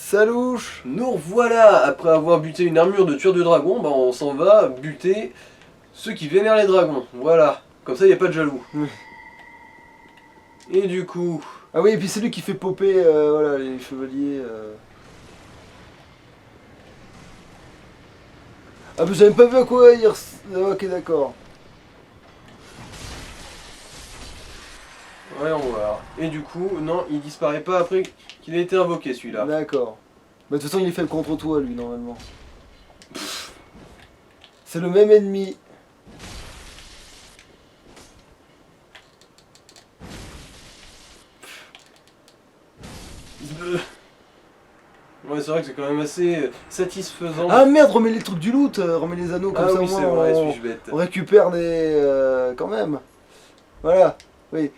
Salouche. Nous revoilà, après avoir buté une armure de tueur de dragon, bah on s'en va buter ceux qui vénèrent les dragons. Voilà, comme ça il n'y a pas de jaloux. Et du coup... Ah oui, et puis c'est lui qui fait popper voilà, les chevaliers. Ah mais j'avais pas vu à quoi il ok d'accord. Voyons voir. Et du coup, non, il disparaît pas après qu'il ait été invoqué celui-là. D'accord. Bah de toute façon il est fait contre toi lui normalement. C'est le même ennemi. Ouais, c'est vrai que c'est quand même assez satisfaisant. Ah merde, remets les trucs du loot, remets les anneaux comme Ah ça oui, au c'est moins vrai, on, suis-je bête. on récupère des... quand même. Voilà, oui.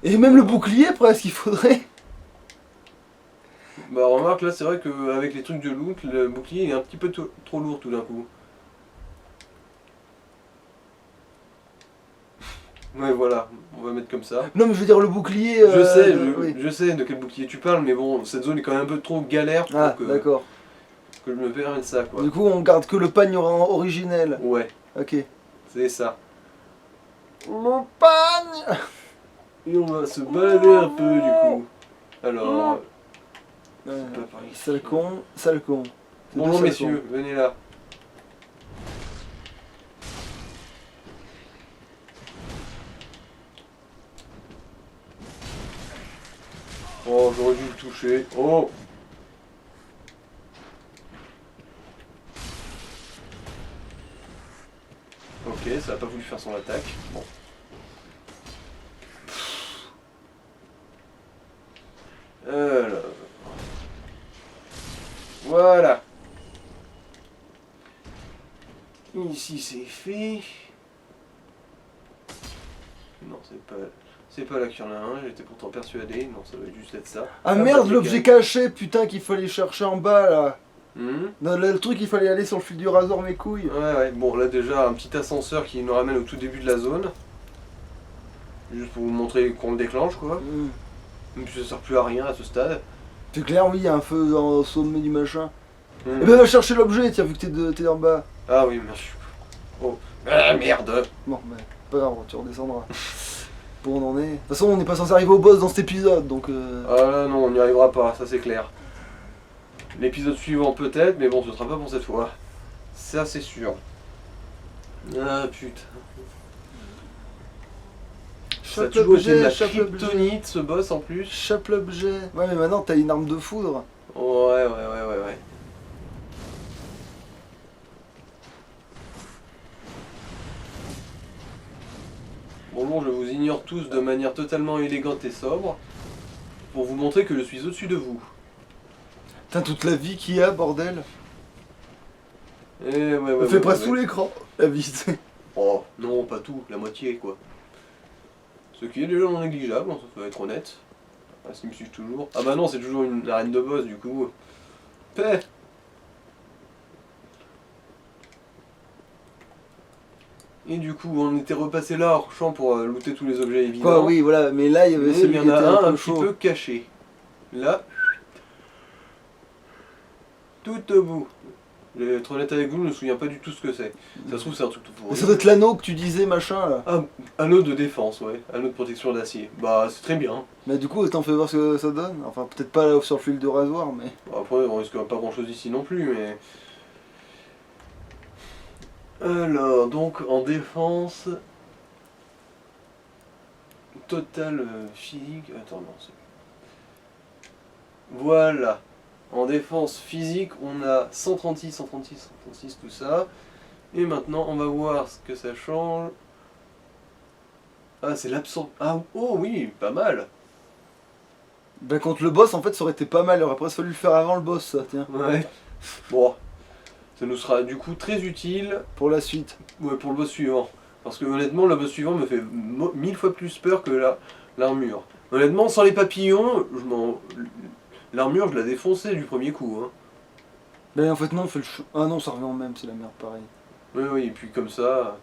Et même le bouclier presque il faudrait. Bah remarque, là c'est vrai qu'avec les trucs de loot, le bouclier est un petit peu trop lourd tout d'un coup. Ouais voilà, on va mettre comme ça. Non mais je veux dire le bouclier... oui. je sais de quel bouclier tu parles, mais bon, cette zone est quand même un peu trop galère pour Ah d'accord. que je me permette ça quoi. Du coup on garde que le pagne originel. Ouais, Ok. c'est ça. Mon pagne. Et on va se balader un peu du coup. Alors... c'est pas par ici. Sale con, sale con. C'est Bonjour deux sales messieurs, venez là. Oh, j'aurais dû le toucher. Oh! Ok, ça a pas voulu faire son attaque. Bon. Alors. Voilà. Ici c'est fait. Non, c'est pas là qu'il y en a un, j'étais pourtant persuadé. Non, ça doit juste être ça. Ah merde, l'objet caché, putain, qu'il fallait chercher en bas là. Non, le truc, il fallait aller sur le fil du rasoir, mes couilles. Ouais, bon, là déjà, un petit ascenseur qui nous ramène au tout début de la zone. Juste pour vous montrer qu'on le déclenche, quoi. Même si ça sert plus à rien à ce stade. C'est clair, oui, il y a un feu au sommet du machin. Eh ben, va chercher l'objet, tiens, vu que t'es en bas. Ah oui, merci. Oh. Ah merde. Bon, mais pas grave, tu redescendras. Pour on en est. De toute façon, on n'est pas censé arriver au boss dans cet épisode, donc... Ah là, non, on n'y arrivera pas, ça c'est clair. L'épisode suivant peut-être, mais bon, ce sera pas pour cette fois. Ça c'est sûr. Ah putain. Ça a toujours été de la kryptonite, ce boss en plus. Chope l'objet. Ouais, mais maintenant t'as une arme de foudre. Ouais. Bonjour, je vous ignore tous de manière totalement élégante et sobre, pour vous montrer que je suis au-dessus de vous. Putain, toute la vie qu'il y a, bordel. Et ouais, On fait presque tout l'écran, la vie. Oh, non, pas tout, la moitié quoi. Ce qui est déjà non négligeable, ça faut être honnête. Ah, s'ils me suivent toujours. Ah bah non, c'est toujours une arène de boss du coup. Paix. Et du coup, on était repassé là hors champ pour looter tous les objets évidents. Quoi, oui, voilà, mais là il y avait celui il y en qui était a un peu petit chaud. peu caché. Là, tout au bout. Je vais être honnête avec vous, je ne me souviens pas du tout ce que c'est. Ça se trouve, c'est un truc tout pourri. Mais ça doit être l'anneau que tu disais, machin là. Ah, anneau de défense, ouais. Anneau de protection d'acier. Bah, c'est très bien. Mais du coup, t'en fais voir ce que ça donne. Enfin, peut-être pas là sur le fil de rasoir, mais. Bon, après, on risque pas grand chose ici non plus, mais. Alors, donc en défense. Total physique. Attends, non, c'est. Voilà. En défense physique, on a 136, 136, 136, tout ça. Et maintenant, on va voir ce que ça change. Ah, c'est l'absence. Ah, oh oui, pas mal. Ben, contre le boss, en fait, ça aurait été pas mal. Il aurait presque fallu le faire avant le boss, ça, tiens. Ouais. Bon. Ça nous sera du coup très utile. Pour la suite. Ouais, pour le boss suivant. Parce que honnêtement, le boss suivant me fait 1000 fois plus peur que l'armure. Honnêtement, sans les papillons, l'armure, je la défonçais du premier coup. Hein. Ben, en fait, non, on fait le ah non, ça revient en même, c'est la merde, pareil. Oui, et puis comme ça,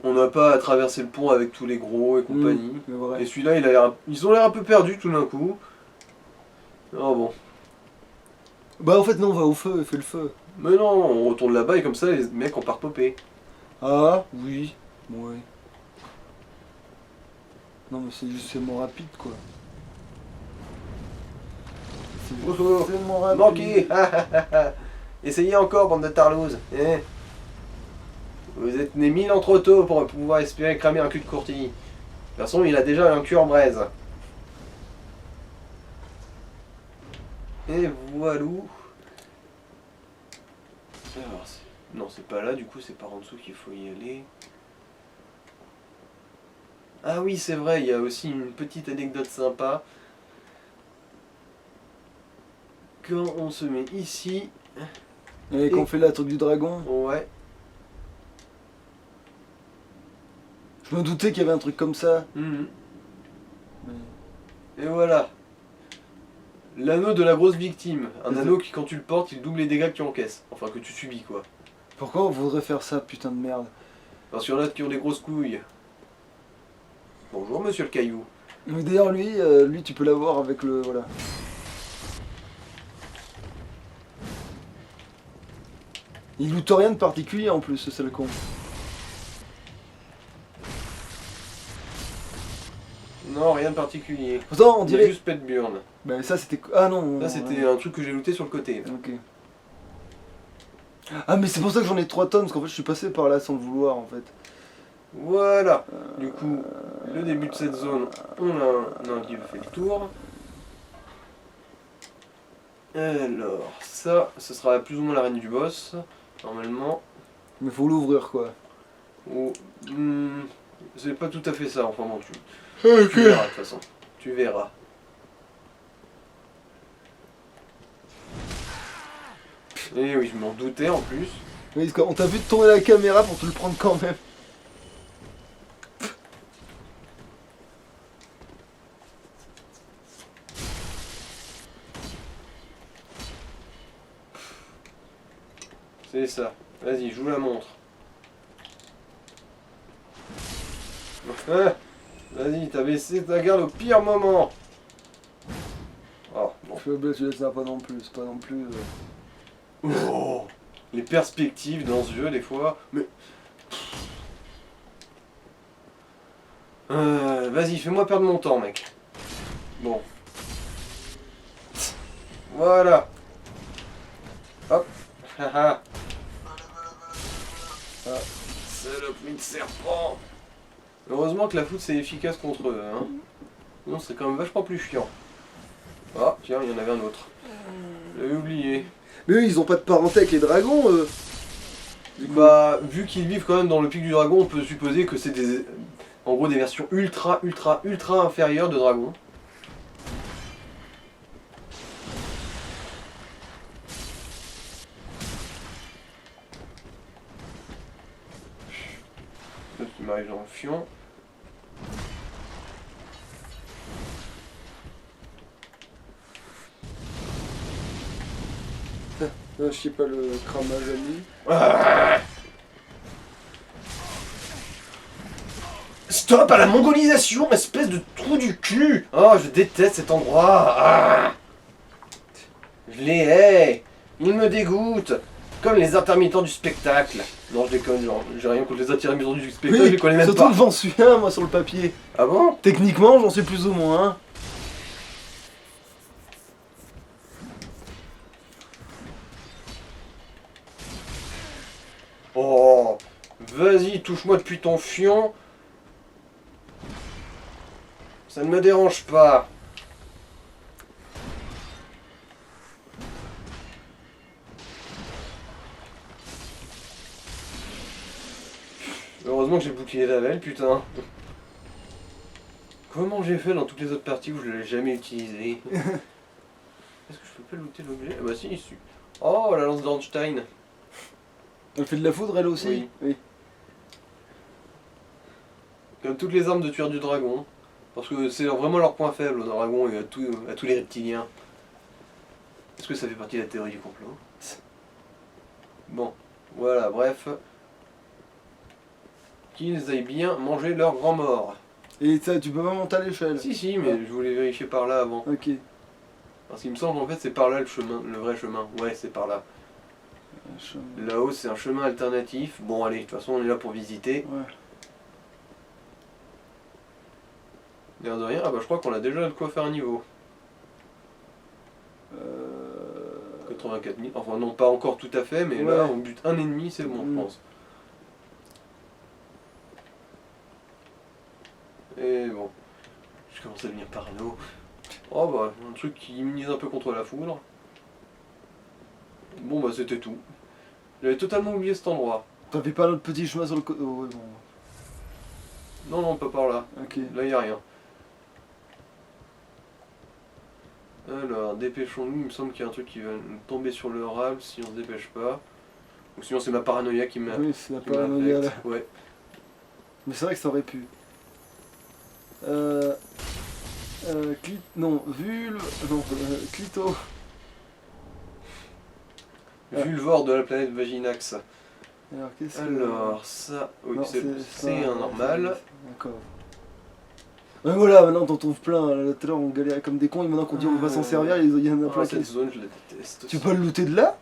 on n'a pas à traverser le pont avec tous les gros et compagnie. C'est vrai. Et celui-là, ils ont l'air un peu perdus tout d'un coup. Oh bon. Bah en fait non, on va au feu, fais le feu. Mais non, on retourne là-bas et comme ça les mecs on part popper. Ah, oui. Ouais. Non mais c'est juste, c'est moins rapide quoi. Oh, oh, C'est moins rapide. manqué. Essayez encore, bande de tarlouses. Vous êtes né 1000 ans trop tôt pour pouvoir espérer cramer un cul de courtille. De toute façon, il a déjà un cul en braise. Et voilou. Alors, non, c'est pas là, du coup, c'est par en dessous qu'il faut y aller. Ah oui, c'est vrai, il y a aussi une petite anecdote sympa. Quand on se met ici... Et qu'on fait la truc du dragon. Ouais. Je me doutais qu'il y avait un truc comme ça. Mhm. Mais... Et voilà. L'anneau de la grosse victime. Un C'est anneau qui, quand tu le portes, il double les dégâts que tu encaisses. Enfin, que tu subis, quoi. Pourquoi on voudrait faire ça, putain de merde? Parce qu'il y en a qui ont des grosses couilles. Bonjour, monsieur le caillou. Mais d'ailleurs lui tu peux l'avoir avec le... Voilà. Il loot rien de particulier en plus, c'est le con. Non, rien de particulier. Pourtant on Il y a dirait... juste Pet Burn. Bah ça c'était... Ah non. Ça, c'était un truc que j'ai looté sur le côté. Ok. Ah mais c'est pour ça que j'en ai 3 tonnes, parce qu'en fait je suis passé par là sans le vouloir en fait. Voilà. Du coup, le début de cette zone, on a un qui fait le tour. Alors, ça, ce sera plus ou moins l'arène du boss, normalement. Mais faut l'ouvrir quoi. Ou... c'est pas tout à fait ça, enfin bon, tu verras de toute façon. Tu verras. Et oui, je m'en doutais en plus. Mais on t'a vu tourner la caméra pour te le prendre quand même. C'est ça. Vas-y, joue la montre. Vas-y, t'as baissé ta garde au pire moment. Oh, bon. Tu laisses ça pas non plus, c'est pas non plus... Oh, les perspectives dans ce jeu, des fois. Mais... vas-y, fais-moi perdre mon temps, mec. Bon. Voilà. Hop. Haha. Ah, saloperie de serpent. Heureusement que la foudre c'est efficace contre eux, hein. Non, c'est quand même vachement plus chiant. Ah, tiens, il y en avait un autre. J'avais oublié. Mais eux ils ont pas de parenté avec les dragons Bah, vu qu'ils vivent quand même dans le pic du dragon, on peut supposer que c'est des... en gros des versions ultra inférieures de dragons. Ça qui m'arrive dans le fion. Je sais pas le cramage à lui. Ah, stop à la mongolisation, espèce de trou du cul. Oh, je déteste cet endroit. Ah, je les hais. Ils me dégoûtent. Comme les intermittents du spectacle. Non, je déconne, genre, j'ai rien contre les intermittents du spectacle, je les connais même surtout pas. que j'en suis un moi sur le papier. Ah bon? Techniquement j'en suis plus ou moins un. Oh, vas-y, touche-moi depuis ton fion. Ça ne me dérange pas. Heureusement que j'ai le bouclier d'Avel, putain. Comment j'ai fait dans toutes les autres parties où je l'ai jamais utilisé? Est-ce que je peux pas looter l'objet? Ah bah si, ici. Oh, la lance d'Ornstein. Elle fait de la foudre elle aussi? Oui. Comme toutes les armes de tueur du dragon. Parce que c'est vraiment leur point faible aux dragons et à tous les reptiliens. Est-ce que ça fait partie de la théorie du complot? Bon, voilà, bref. Qu'ils aillent bien manger leur grand mort. Et ça tu peux pas monter à l'échelle? Si, mais je voulais vérifier par là avant. Ok. Parce qu'il me semble en fait c'est par là le chemin, le vrai chemin. Ouais, c'est par là. Là-haut c'est un chemin alternatif. Bon allez, de toute façon on est là pour visiter. Ouais. L'air de rien, ah bah je crois qu'on a déjà de quoi faire un niveau. 84 000, enfin non pas encore tout à fait, mais ouais. là on bute un ennemi, c'est bon je pense. Et bon, je commence à devenir parano. Oh bah, un truc qui immunise un peu contre la foudre. Bon bah c'était tout. J'avais totalement oublié cet endroit. T'avais pas notre petit chemin sur le côté. Oh, ouais, bon. Non, non, pas par là. Ok. Là, y a rien. Alors, dépêchons-nous. Il me semble qu'il y a un truc qui va nous tomber sur le râle si on se dépêche pas. Ou sinon, c'est ma paranoïa qui m'a. Oui, c'est la qui paranoïa là. m'affecte. Ouais. Mais c'est vrai que ça aurait pu. Non, vulve. Non, clito. Vulvore de la planète Vaginax. Alors, qu'est-ce que. Alors, ça. Oui, Non, c'est un normal. D'accord. Ouais, voilà, maintenant t'en trouves plein. Là, tout à l'heure on galérait comme des cons et maintenant qu'on dit on va s'en servir, il y en a plein Cette qui. zone, je la déteste. Tu peux le looter de là?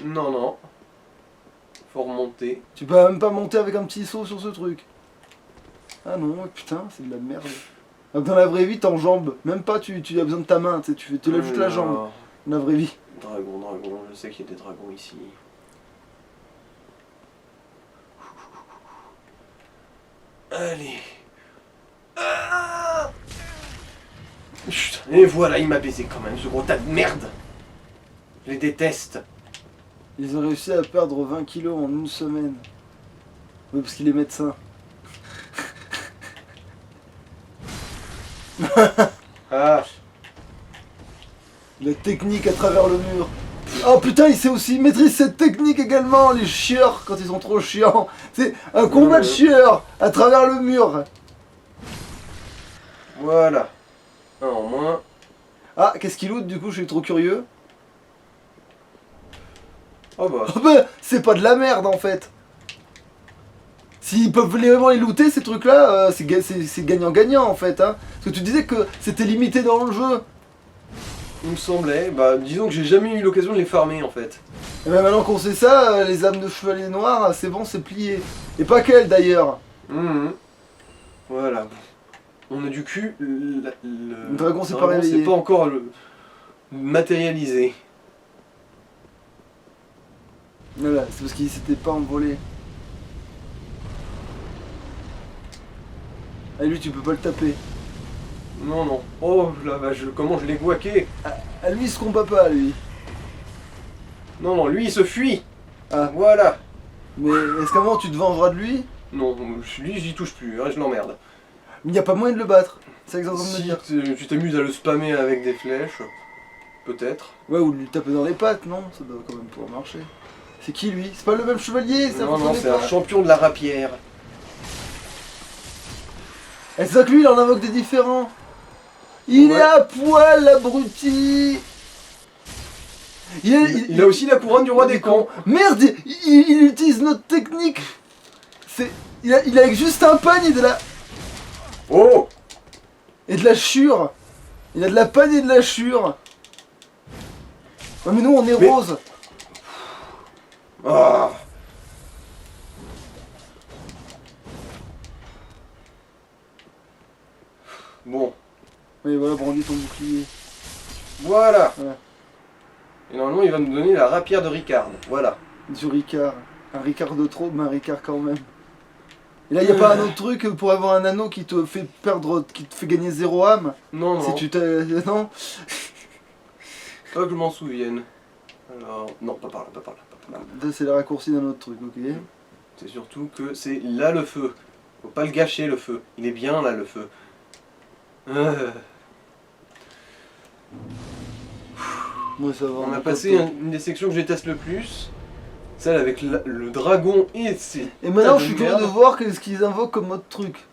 Non, non. Faut remonter. Tu peux même pas monter avec un petit saut sur ce truc. Ah non, putain, c'est de la merde. Alors que dans la vraie vie, t'enjambes. Même pas, tu as besoin de ta main, tu lèves juste la jambe. Dans la vraie vie. Dragon, je sais qu'il y a des dragons ici. Allez. Ah, chut. Et voilà, il m'a baisé quand même, ce gros tas de merde. Je les déteste. Ils ont réussi à perdre 20 kilos en une semaine. Oui, parce qu'il est médecin. Ah. La technique à travers le mur. Oh putain, il sait aussi maîtriser cette technique également, les chieurs, quand ils sont trop chiants. C'est un combat de chieurs à travers le mur. Voilà. Un en moins. Ah, qu'est-ce qu'il loot du coup, je suis trop curieux. Oh bah. Oh bah, c'est pas de la merde en fait. S'ils peuvent vraiment les looter ces trucs là, c'est gagnant-gagnant en fait. Hein. Parce que tu disais que c'était limité dans le jeu. Il me semblait, bah disons que j'ai jamais eu l'occasion de les farmer en fait. Et ben maintenant qu'on sait ça, les âmes de chevalier noir, c'est bon, c'est plié. Et pas qu'elles d'ailleurs. Voilà. On a du cul, le dragon s'est pas réveillé. C'est pas encore matérialisé. Voilà, c'est parce qu'il s'était pas envolé. Ah lui tu peux pas le taper. Non, non. Oh la vache, comment je l'ai guaqué. Ah lui il se combat pas lui. Non, non, lui il se fuit. Ah. Voilà. Mais est-ce qu'à un moment tu te vengeras de lui? Non, lui j'y touche plus, hein, je l'emmerde. Mais il n'y a pas moyen de le battre. C'est exactement de me Si dire. tu t'amuses à le spammer avec des flèches, peut-être. Ouais, ou de lui taper dans les pattes, non? Ça doit quand même pouvoir marcher. C'est qui lui? C'est pas le même chevalier, ça? Non, non, c'est un champion de la rapière. Et c'est ça que lui il en invoque des différents. Il est à poil l'abruti. Il a aussi la couronne du roi des cons. Merde, il utilise notre technique. Il a juste un pagne et de la... Oh. Et de la chure. Il a de la pagne et de la chure. Ouais, mais nous on est rose. Ah. Bon. Oui, voilà, brandis ton bouclier. Voilà. Ouais. Et normalement, il va nous donner la rapière de Ricard. Voilà. Du Ricard. Un Ricard de trop, mais un Ricard quand même. Et là, il n'y a pas un autre truc pour avoir un anneau qui te fait perdre, qui te fait gagner 0 âme? Non, non. Si tu t'es... Non? Pas que je m'en souvienne. Alors, non, pas par là, pas par là, pas par là. Ça, c'est le raccourci d'un autre truc, ok? C'est surtout que c'est là le feu. Faut pas le gâcher le feu. Il est bien là le feu. Ouais, ça va. On a passé une des sections que je déteste le plus. Celle avec le dragon et ses... Et maintenant, je suis curieux de voir ce qu'ils invoquent comme autre truc.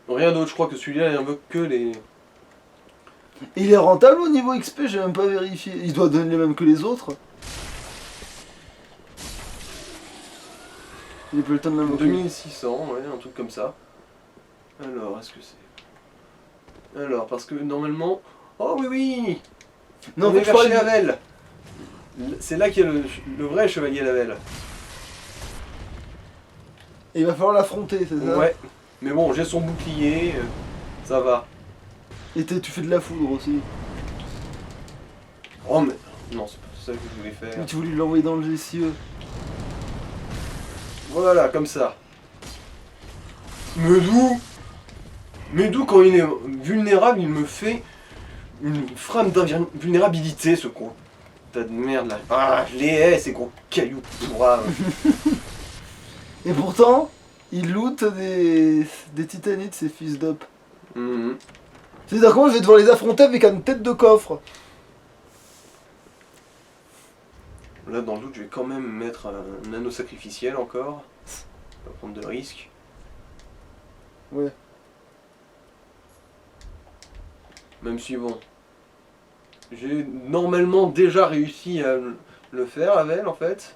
Rien d'autre, je crois que celui-là il invoque que les... Et il est rentable au niveau XP, j'ai même pas vérifié. Il doit donner les mêmes que les autres. Il a pas le temps de l'invoquer. 2600, ouais, un truc comme ça. Alors, est-ce que c'est... Alors, parce que normalement... Oh oui, oui. Non, On est faut vers que chez je parle- Havel. C'est là qu'il y a le vrai chevalier Havel. Il va falloir l'affronter, c'est ça? Ouais. Mais bon, j'ai son bouclier, ça va. Et tu fais de la foudre aussi. Oh mais... Non, c'est pas ça que je voulais faire. Mais tu voulais l'envoyer dans le GCE. Voilà, comme ça. Mais d'où quand il est vulnérable, il me fait une frame d'invulnérabilité, ce con. Tas de merde là. Ah, je les hais, ces gros cailloux pourraves. Et pourtant, il loot des titanites, ces fils d'up. Mhm. C'est-à-dire que moi, je vais devoir les affronter avec une tête de coffre. Là, dans le doute, je vais quand même mettre un anneau sacrificiel encore. Pas prendre de risques. Ouais. Même si bon. J'ai normalement déjà réussi à le faire, Havel, en fait.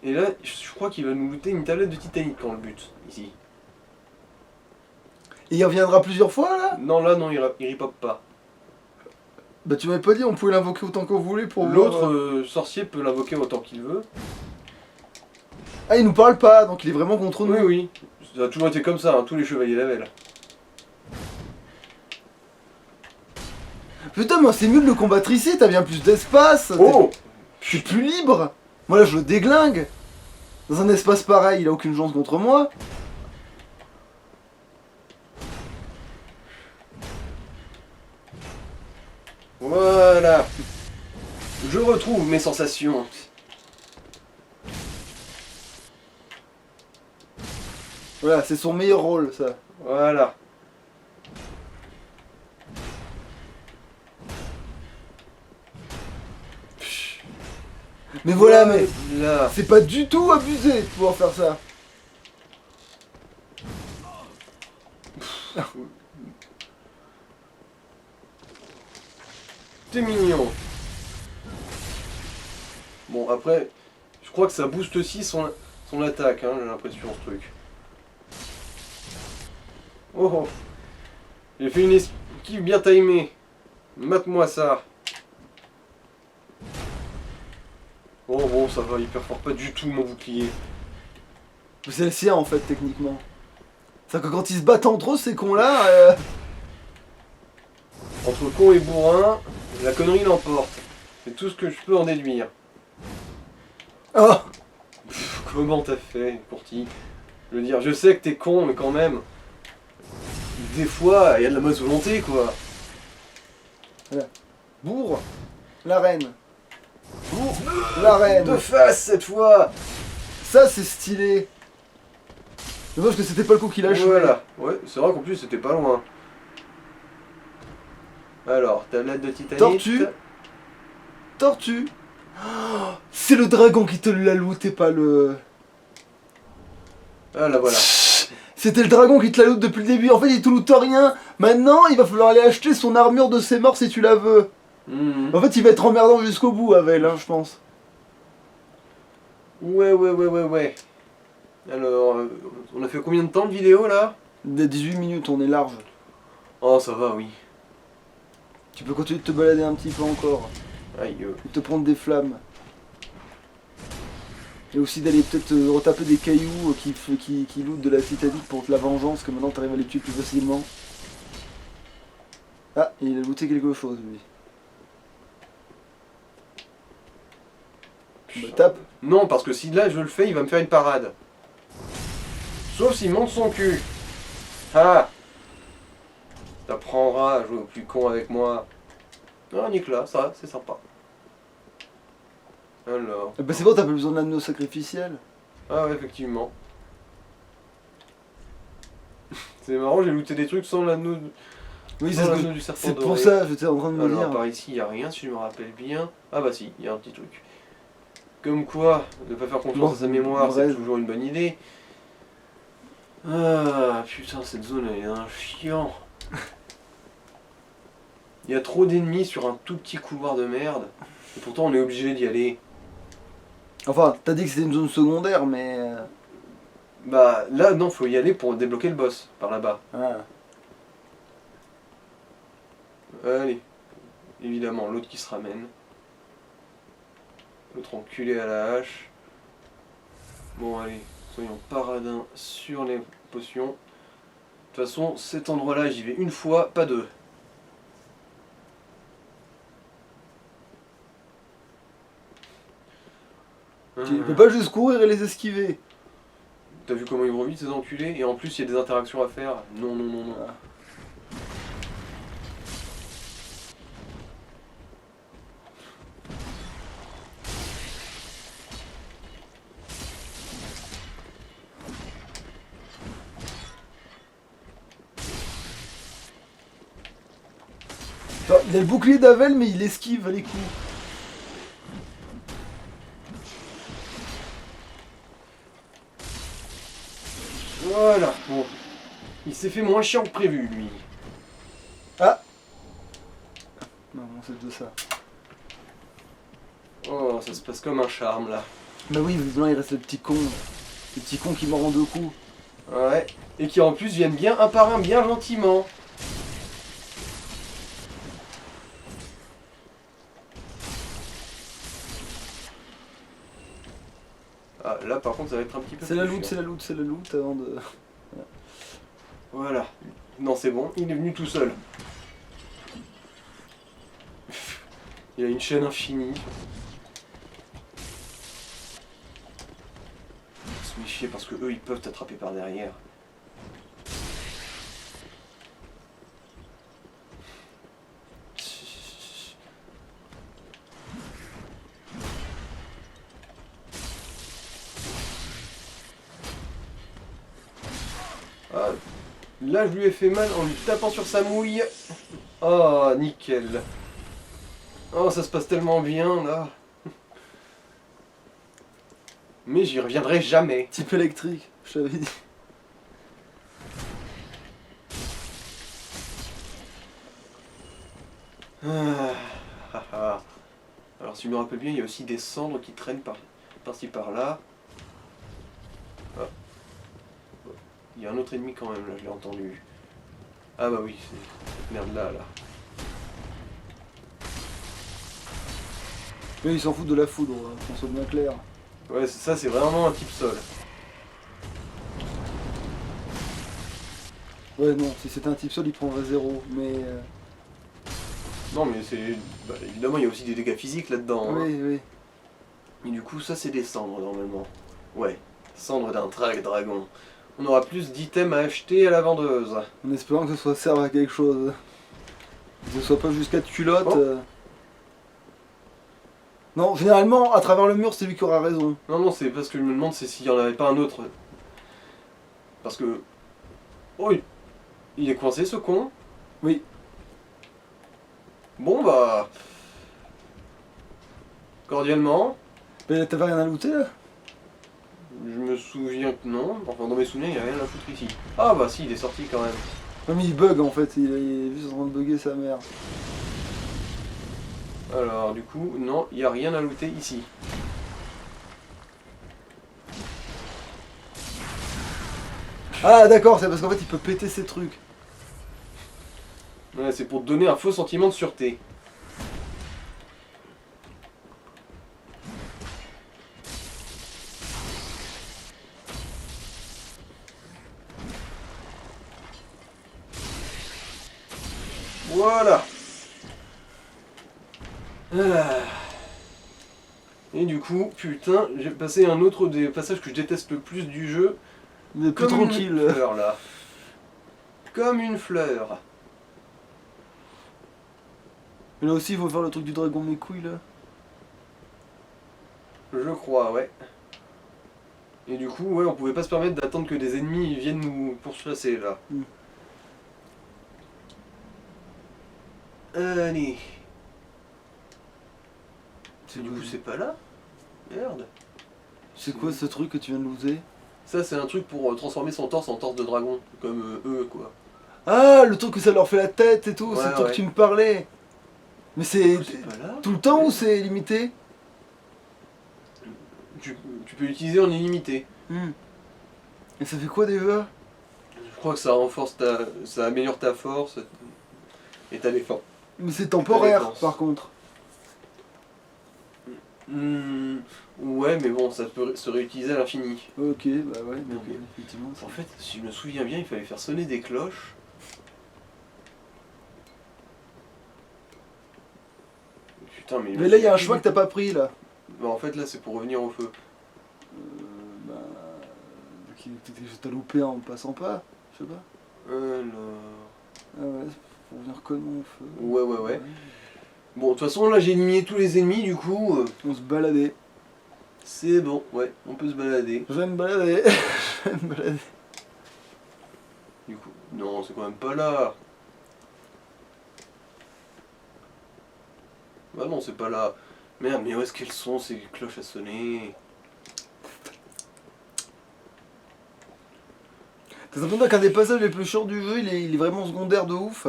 Et là, je crois qu'il va nous looter une tablette de titanique quand on le bute, ici. Et il reviendra plusieurs fois, là? Non, là, non, il ripope pas. Bah, tu m'avais pas dit, on pouvait l'invoquer autant qu'on voulait pour voir, L'autre sorcier peut l'invoquer autant qu'il veut. Ah, il nous parle pas, donc il est vraiment contre nous. Oui, oui. Ça a toujours été comme ça, hein, tous les chevaliers d'Havel. Putain, moi, c'est mieux de le combattre ici, t'as bien plus d'espace. Oh! Je suis plus libre. Moi, là, je le déglingue. Dans un espace pareil, il a aucune chance contre moi. Voilà. Je retrouve mes sensations. Voilà, c'est son meilleur rôle, ça. Voilà. Mais voilà, mais Là. c'est pas du tout abusé de pouvoir faire ça. T'es mignon. Bon, après, je crois que ça booste aussi son attaque, hein, j'ai l'impression, ce truc. Oh oh. J'ai fait une esquive bien timée. Mate-moi ça. Oh bon, ça va, il perfore pas du tout mon bouclier. Mais c'est le sien, en fait, techniquement. C'est-à-dire que quand ils se battent entre eux, ces cons-là... Entre con et bourrin, la connerie l'emporte. C'est tout ce que je peux en déduire. Oh, Comment t'as fait, Courti? Je veux dire, je sais que t'es con, mais quand même. Des fois, il y a de la mauvaise volonté, quoi. bourre. La reine. Bourre. La reine. De face, cette fois. Ça, c'est stylé. Dommage que c'était pas le coup qu'il a joué. Voilà. Ouais, c'est vrai qu'en plus, c'était pas loin. Alors, tablette de titanite. Tortue. Tortue. Oh, c'est le dragon qui te l'a looté, pas le... Ah, là, voilà. C'était le dragon qui te la loot depuis le début. En fait, il te loot rien. Maintenant, il va falloir aller acheter son armure de ses morts si tu la veux. Mhm. En fait, il va être emmerdant jusqu'au bout, Havel, hein, je pense. Ouais. Alors, on a fait combien de temps de vidéo, là? Des 18 minutes, on est large. Oh, ça va, oui. Tu peux continuer de te balader un petit peu encore. Aïe. Et te prendre des flammes. Et aussi d'aller peut-être retaper des cailloux qui lootent de la titanique pour la vengeance, que maintenant t'arrives à les tuer plus facilement. Ah, il a looté quelque chose, lui. Bah, tape. Non, parce que si là je le fais, il va me faire une parade. Sauf s'il monte son cul. Ah! T'apprendras à jouer au plus con avec moi. Ah, Nicolas, ça, c'est sympa. Alors. Bah c'est bon, t'as pas besoin de l'anneau sacrificiel. Ah ouais, effectivement. C'est marrant, j'ai looté des trucs sans l'anneau Oui, sans l'anneau du serpent c'est doré. pour ça, j'étais en train de me Alors dire. par ici, il n'y a rien si je me rappelle bien. Ah bah si, il y a un petit truc. Comme quoi, ne pas faire confiance Bon, à sa mémoire, c'est bref. toujours une bonne idée. Ah putain, cette zone elle est un chiant. Il y a trop d'ennemis sur un tout petit couloir de merde. Et pourtant on est obligé d'y aller. Enfin, t'as dit que c'était une zone secondaire, mais... Bah là non, faut y aller pour débloquer le boss, par là-bas. Ah. Allez. Évidemment, l'autre qui se ramène. L'autre enculé à la hache. Bon, allez. Soyons paradins sur les potions. De toute façon, cet endroit-là, j'y vais une fois, pas deux. Tu peux pas juste courir et les esquiver. T'as vu comment ils vont vite ces enculés? Et en plus, il y a des interactions à faire. Non, non, non, non. Ah. Enfin, il a le bouclier d'Avel, mais il esquive les coups. Voilà, bon. Il s'est fait moins chiant que prévu, lui. Ah. Non, c'est de ça. Oh, ça se passe comme un charme, là. Bah oui, visiblement il reste le petit con. Le petit con qui mord en deux coups. Ouais. Et qui en plus viennent bien un par un, bien gentiment. Ah, là par contre ça va être un petit peu C'est la plus loot, chiant. c'est la loot, c'est la loot avant de... Voilà. Non, c'est bon, il est venu tout seul. Il a une chaîne infinie. Faut se méfier parce que eux ils peuvent t'attraper par derrière. Ah, là je lui ai fait mal en lui tapant sur sa mouille. Oh, nickel. Oh, ça se passe tellement bien là. Mais j'y reviendrai jamais. Type électrique, je t'avais dit. Ah. Alors si je me rappelle bien, il y a aussi des cendres qui traînent par-ci par-là. Ah. Il y a un autre ennemi quand même, là je l'ai entendu. Ah bah oui, c'est cette merde là. Mais il s'en fout de la foudre, qu'on soit bien clair. Ouais, ça c'est vraiment un type sol. Ouais, non, si c'était un type sol, il prendrait 0, mais... Non mais c'est... Bah, évidemment il y a aussi des dégâts physiques là-dedans. Hein. Oui, oui. Et du coup ça c'est des cendres normalement. Ouais, cendres d'un dragon. On aura plus d'items à acheter à la vendeuse. En espérant que ce soit serve à quelque chose. Que ce soit pas juste 4 culottes. Oh. Non, généralement, à travers le mur, c'est lui qui aura raison. Non, c'est parce que je me demande c'est s'il n'y en avait pas un autre. Parce que... Oh, il est coincé ce con. Oui. Bon bah... Cordialement. Mais t'avais rien à looter là? Je me souviens que non. Enfin dans mes souvenirs il n'y a rien à foutre ici. Ah bah si, il est sorti quand même. Non mais il bug en fait, il est juste en train de bugger sa mère. Alors du coup, non, il n'y a rien à looter ici. Ah d'accord, c'est parce qu'en fait il peut péter ses trucs. Ouais, c'est pour te donner un faux sentiment de sûreté. Voilà. Ah. Et du coup, putain, j'ai passé un autre des passages que je déteste le plus du jeu. Il est plus Comme tranquille. une fleur là. Comme une fleur. Mais là aussi il faut faire le truc du dragon mes couilles là. Je crois, ouais. Et du coup, ouais, on pouvait pas se permettre d'attendre que des ennemis viennent nous pourchasser là. Allez. Du coup, c'est pas là? Merde. C'est quoi ce truc que tu viens de loser? Ça, c'est un truc pour transformer son torse en torse de dragon. Comme eux, quoi. Ah, le truc que ça leur fait la tête et tout, Ouais, c'est le truc ouais. que tu me parlais. Mais c'est Du coup, c'est pas là. tout le temps ou c'est limité? Tu peux l'utiliser en illimité. Et ça fait quoi déjà? Je crois que ça renforce ça améliore ta force et ta défense. Mais c'est temporaire, défense. par contre. Ouais, mais bon, ça peut se réutiliser à l'infini. Ok, bah ouais, donc Ok. effectivement. En fait, si je me souviens bien, il fallait faire sonner des cloches. Putain, Mais là, il y a un chemin que t'as pas pris, là. Bah, en fait, là, c'est pour revenir au feu. Bah... T'as loupé en passant pas, je sais pas. Alors... Ah ouais, c'est pour venir comment au feu. Ouais. Bon, de toute façon, là, j'ai éliminé tous les ennemis, du coup... On se baladait. c'est bon, ouais, on peut se balader. Je vais me balader. Je vais me balader. Du coup, non, c'est quand même pas là. Bah non, c'est pas là. Merde, mais où est-ce qu'elles sont, ces cloches à sonner? T'as l'impression qu'un des passages les plus chiants du jeu, il est vraiment secondaire de ouf.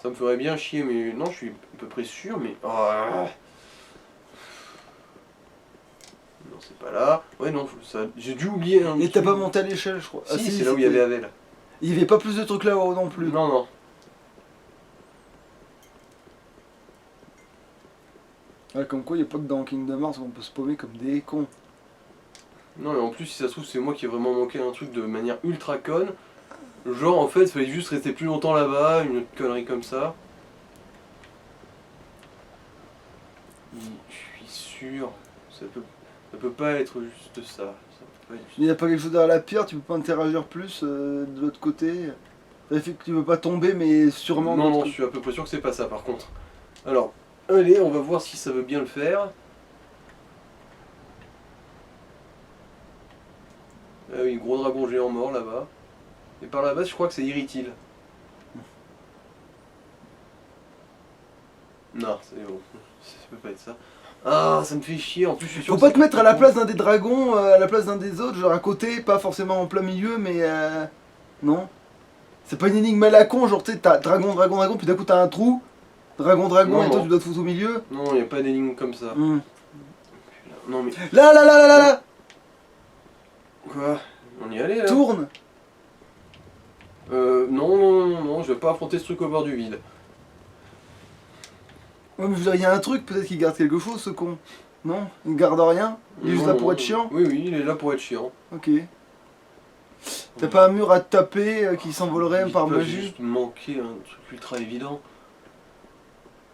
Ça me ferait bien chier, mais non, je suis à peu près sûr, mais... Ah. Non, c'est pas là. Ouais, non, ça... j'ai dû oublier un Et t'as truc. pas monté à l'échelle, je crois. Si, c'est là où il y avait Avel. Il y avait pas plus de trucs là-haut non plus. Non. Ah, comme quoi, il n'y a pas que dans Kingdom Hearts où on peut se paumer comme des cons. Non, et en plus, si ça se trouve, c'est moi qui ai vraiment manqué un truc de manière ultra conne. Genre, en fait, il fallait juste rester plus longtemps là-bas, une autre connerie comme ça. Je suis sûr, ça peut pas être juste ça. Ça peut pas être juste- Il n'y a pas quelque chose derrière la pierre, tu peux pas interagir plus de l'autre côté. Ça fait que tu veux pas tomber, mais sûrement. de Non, l'autre je côté. suis à peu près sûr que c'est pas ça par contre. Alors, allez, on va voir si ça veut bien le faire. Ah oui, gros dragon géant mort là-bas. Et par là-bas, je crois que c'est Irritil. Non, c'est bon. Ça peut pas être ça. Ah, ça me fait chier. En plus, je suis sûr Faut que pas c'est te mettre à la complètement- place d'un des dragons, à la place d'un des autres, genre à côté, pas forcément en plein milieu, mais non. C'est pas une énigme à la con, genre tu sais, t'as dragon, puis d'un coup t'as un trou, dragon, Non, et toi non. tu dois te foutre au milieu. Non, il a pas d'énigme comme ça. Hmm. Non, mais. Là, Quoi? On y allait là? tourne. Non, je vais pas affronter ce truc au bord du vide. Ouais, mais je veux dire, il y a un truc, peut-être qu'il garde quelque chose, ce con. Non, il garde rien. Il est juste là pour être chiant. Oui, il est là pour être chiant. Ok. T'as pas un mur à te taper qui s'envolerait Dites par pas, j'ai magie. juste manqué un truc ultra évident.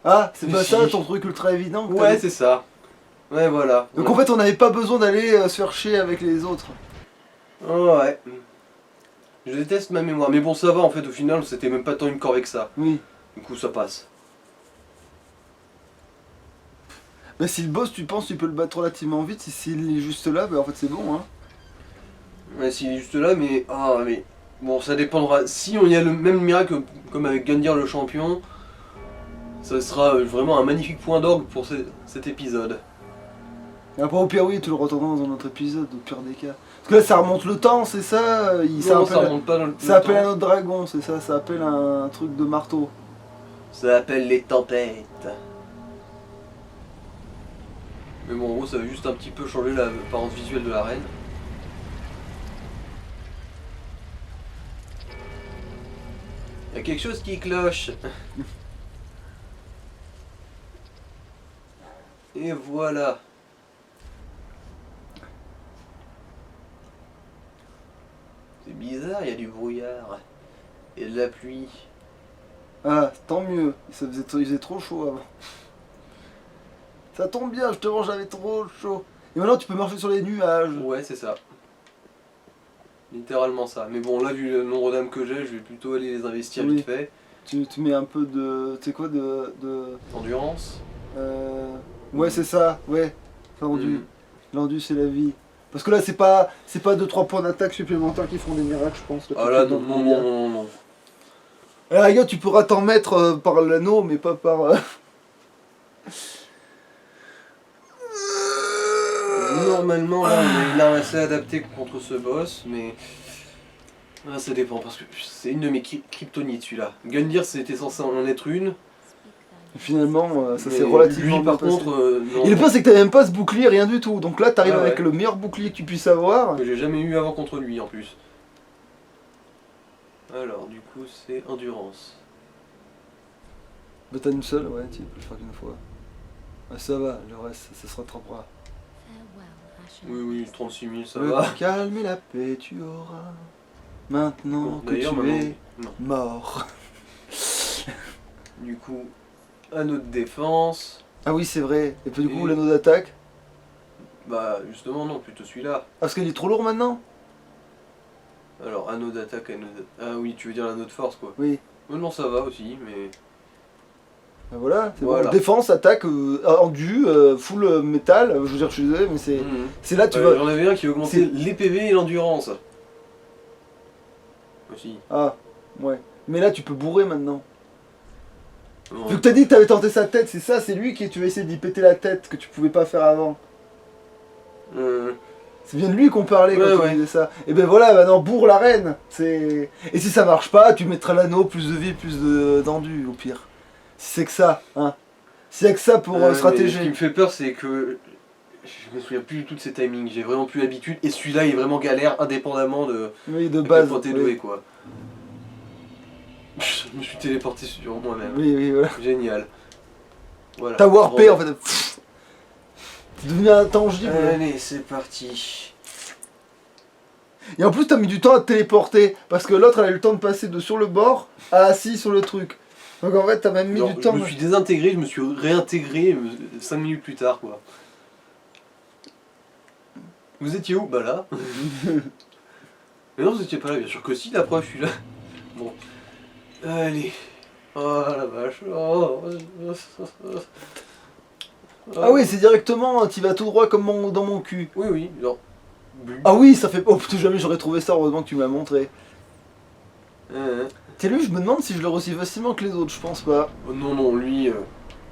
Ah, c'est Mais pas si. ça ton truc ultra évident que Ouais, t'avais. c'est ça. Ouais, voilà. Donc en fait, on n'avait pas besoin d'aller se faire chier avec les autres. Ouais. Je déteste ma mémoire. Mais bon, ça va en fait, au final, c'était même pas tant une corvée que ça. Oui. Du coup, ça passe. Bah si le boss, tu penses, tu peux le battre relativement vite. Si s'il est juste là, bah en fait c'est bon, hein. Ouais, s'il est juste là, mais. Ah, mais. Bon, ça dépendra. Si on y a le même miracle comme avec Gundyr le champion, ça sera vraiment un magnifique point d'orgue pour cet épisode. Et après, au pire, oui, tu le retournes dans un autre épisode, au pire des cas. Parce que là, ça remonte le temps, c'est ça. Non, ça remonte pas dans le ça appelle temps. un autre dragon, c'est ça. Ça appelle un truc de marteau. Ça appelle les tempêtes. Mais bon, en gros, ça va juste un petit peu changer l'apparence visuelle de l'arène. Il y a quelque chose qui cloche. Et voilà. C'est bizarre, il y a du brouillard. Et de la pluie. Ah, tant mieux. Il faisait trop chaud avant. Ça tombe bien, justement, j'avais trop chaud. Et maintenant, tu peux marcher sur les nuages. Ouais, c'est ça. Littéralement ça. Mais bon, là, vu le nombre d'âmes que j'ai, je vais plutôt aller les investir Oui. vite fait. Tu mets un peu de. Tu sais quoi, de. Endurance. Ouais, c'est ça, ouais. L'endu. Mhm. L'endu, c'est la vie. Parce que là, c'est pas 2-3 points d'attaque supplémentaires qui font des miracles, je pense. Ah là, non. À la rigueur, tu pourras t'en mettre par l'anneau, mais pas par. Normalement, là, on a une arme assez adaptée contre ce boss, mais. Ah, ça dépend, parce que c'est une de mes kryptonites celui-là. Gundyr, c'était censé en être une. Finalement, ça mais s'est relativement lui, par bien passé. contre, non. Et le pire, c'est que t'as même pas ce bouclier, rien du tout. Donc là, t'arrives Ah ouais. avec le meilleur bouclier que tu puisses avoir. Que j'ai jamais eu avant contre lui en plus. Alors, du coup, c'est endurance. Bah t'as une seule, ouais, tu peux le faire qu'une fois. Ah, ça va, le reste, ça se rattrapera. Oui, oui, 36 000, ça Le va. calme et la paix tu auras. Maintenant Bon, que d'ailleurs, tu maintenant- es Non. mort. Du coup, anneau de défense. Ah oui, c'est vrai. Et puis du coup, Et- l'anneau d'attaque. Bah, justement, non, plutôt celui-là. Ah, parce qu'il est trop lourd maintenant. Alors, anneau d'attaque, Ah oui, tu veux dire l'anneau de force, quoi. Oui. Non, ça va aussi, mais... Ben voilà, c'est Voilà. bon. Défense, attaque, endu, full métal. Je veux dire, je suis désolé, mais Mhm. c'est là tu vas. J'en avais un qui augmentait c'est- les PV et l'endurance. Aussi. Ah, ouais. Mais là, tu peux bourrer maintenant. Non. Vu que t'as dit que t'avais tenté sa tête, c'est ça, c'est lui qui tu vas essayer d'y péter la tête que tu pouvais pas faire avant. C'est bien de lui qu'on parlait quand Ouais, tu ouais. disais ça. Et ben voilà, maintenant bourre la reine. Et si ça marche pas, tu mettras l'anneau, plus de vie, plus d'endu au pire. Si c'est que ça, hein. Si c'est que ça pour Mais ce qui stratégie. me fait peur, c'est que... Je me souviens plus du tout de ces timings, j'ai vraiment plus l'habitude. Et celui-là, il est vraiment galère, indépendamment de... Oui, de à base. quel point t'es oui. doué, quoi. Je me suis téléporté sur moi-même. Oui, oui, voilà. Génial. Voilà. T'as warpé Bon. en fait. Pff. C'est devenu intangible. Allez, c'est parti. Et en plus, t'as mis du temps à te téléporter. Parce que l'autre, elle a eu le temps de passer de sur le bord à assis sur le truc. Donc en fait, t'as même mis Genre, du temps. je me suis désintégré, je me suis réintégré 5 minutes plus tard, quoi. Vous étiez où? Bah là. Mais non, vous étiez pas là, bien sûr que si, la preuve, je suis là. Bon. Allez. Oh la vache. Oh. Ah oui, c'est directement, tu vas tout droit comme dans mon cul. Oui, oui, genre. Ah oui, ça fait. Oh putain, jamais j'aurais trouvé ça, heureusement que tu me l'as montré. T'es lui, je me demande si je le aussi facilement que les autres, je pense pas. Oh, non, non, lui,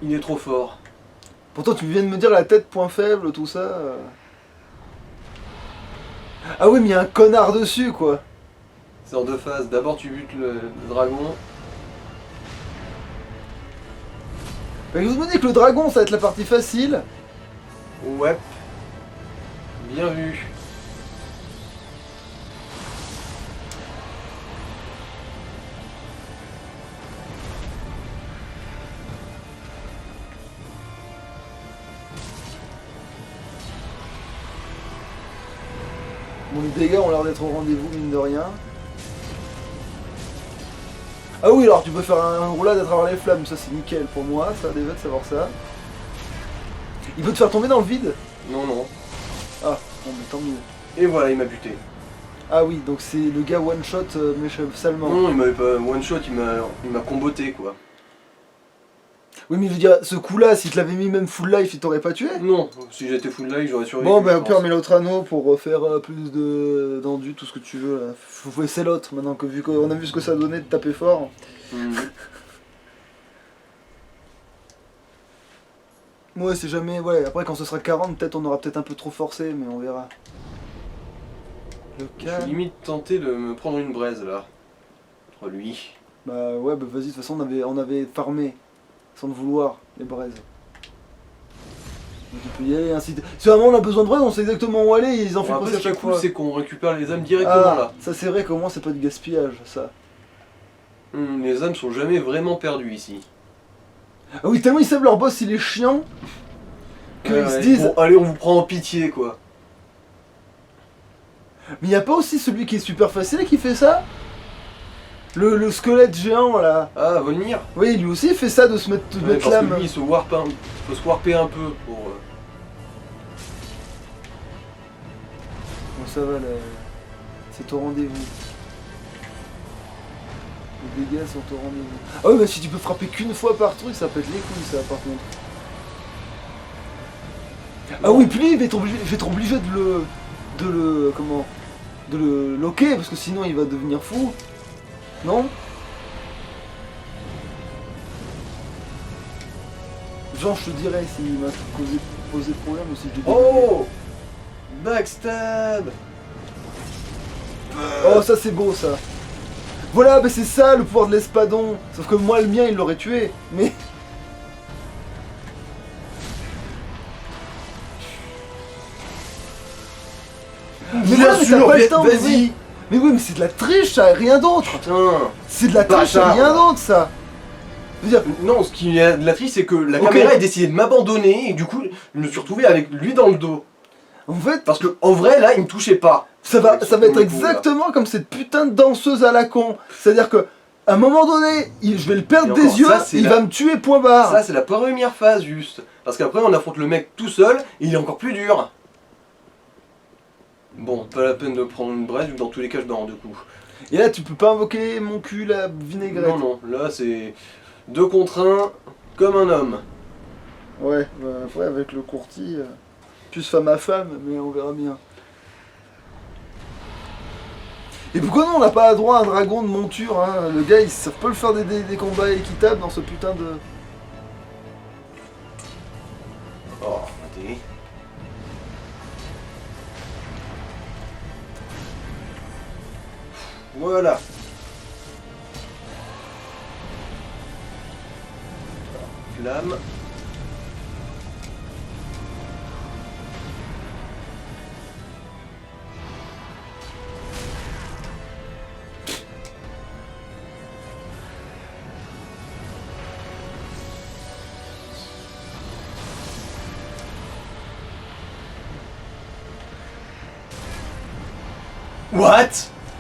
il est trop fort. Pourtant, tu viens de me dire la tête, point faible, tout ça. Ah oui, mais il y a un connard dessus, quoi. C'est en deux phases. D'abord, tu butes le dragon. Mais je vous me dis que le dragon, ça va être la partie facile. Ouais. Bien vu. Bon, les dégâts ont l'air d'être au rendez-vous, mine de rien. Ah oui, alors tu peux faire un roulade à travers les flammes, ça c'est nickel pour moi, ça déjà de savoir ça. Il peut te faire tomber dans le vide. Non, non. Ah, bon, mais tant mieux. Et voilà, il m'a buté. Ah oui, donc c'est le gars one shot, mais salement. Non, il m'avait pas one shot, il m'a comboté, quoi. Oui, mais je veux dire, ce coup-là, si tu l'avais mis même full life, il t'aurait pas tué. Non, si j'étais full life, j'aurais survécu. Bon, bah je au pire, pense. mets l'autre anneau pour refaire plus d'endu, tout ce que tu veux. Là. Faut essayer l'autre maintenant que vu qu'on a vu ce que ça donnait de taper fort. Mhm. Ouais, c'est jamais. Ouais, après quand ce sera 40, peut-être on aura peut-être un peu trop forcé, mais on verra. Le Je suis calme. limite tenté de me prendre une braise, là. Contre lui. Bah ouais, bah vas-y, de toute façon on avait farmé, sans le vouloir, les braises. Donc tu peux y aller, ainsi. Si vraiment on a besoin de braises, on sait exactement où aller, ils en Bon, font après, presque ce à qui est chaque cool, fois. c'est qu'on récupère les âmes directement, Ah, là. ça c'est vrai qu'au moins c'est pas du gaspillage, ça. Les âmes sont jamais vraiment perdues, ici. Ah oui, tellement ils savent leur boss, il est chiant, qu'ils se Ouais, disent... bon, allez, on vous prend en pitié, quoi. Mais y a pas aussi celui qui est super facile qui fait ça le squelette géant là. Ah, Volnir. Oui, lui aussi il fait ça de se mettre, Ouais, parce l'âme. que lui, il se warp il faut se warper un peu pour... Bon ça va là. C'est au rendez-vous. Les dégâts sont au rendez-vous. Ah oui, mais si tu peux frapper qu'une fois par truc, ça pète les couilles ça par contre. Ah oui, puis lui, je vais être obligé de le loquer parce que sinon il va devenir fou. Non? Genre je te dirais s'il m'a posé problème ou si je l'ai Oh, backstab. Oh ça c'est beau ça. Voilà, bah c'est ça le pouvoir de l'espadon. Sauf que moi le mien il l'aurait tué. Mais... Mais Bien voilà, mais sûr, t'as pas le temps, mais vas-y. oui. Mais oui, mais c'est de la triche ça, et rien d'autre. Putain. C'est de la triche et Bâtard. rien d'autre ça. Je veux dire, Non, ce qui est la triste, c'est que la Ok. caméra a décidé de m'abandonner et du coup, je me suis retrouvé avec lui dans le dos. en fait, Parce que en vrai, là, il me touchait pas. ça va Avec être ce coup, là. exactement comme cette putain de danseuse à la con. C'est-à-dire que, à un moment donné, je vais le Et perdre encore, des yeux, ça, c'est il la- va me tuer, point barre. Ça, c'est la première phase, juste. Parce qu'après, on affronte le mec tout seul et il est encore plus dur. Bon, pas la peine de prendre une braise, vu que dans tous les cas, je dors en 2 coups. Et là, tu peux pas invoquer mon cul, la vinaigrette. Non, non, là, c'est 2 contre 1, comme un homme. Ouais, ouais, avec le courtier. Plus femme à femme, mais on verra bien. Et pourquoi non, on n'a pas droit à un dragon de monture, hein? Le gars, ils savent pas le faire des combats équitables dans ce putain de... Oh, raté. Voilà. Flamme. What?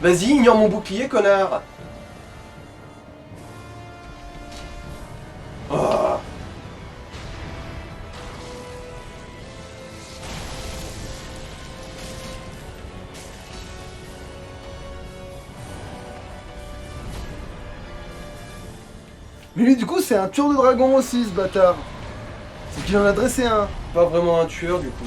Vas-y, ignore mon bouclier, connard. Oh. Mais lui, du coup, c'est un tueur de dragon aussi, ce bâtard. C'est qu'il en a dressé un. Pas vraiment un tueur, du coup.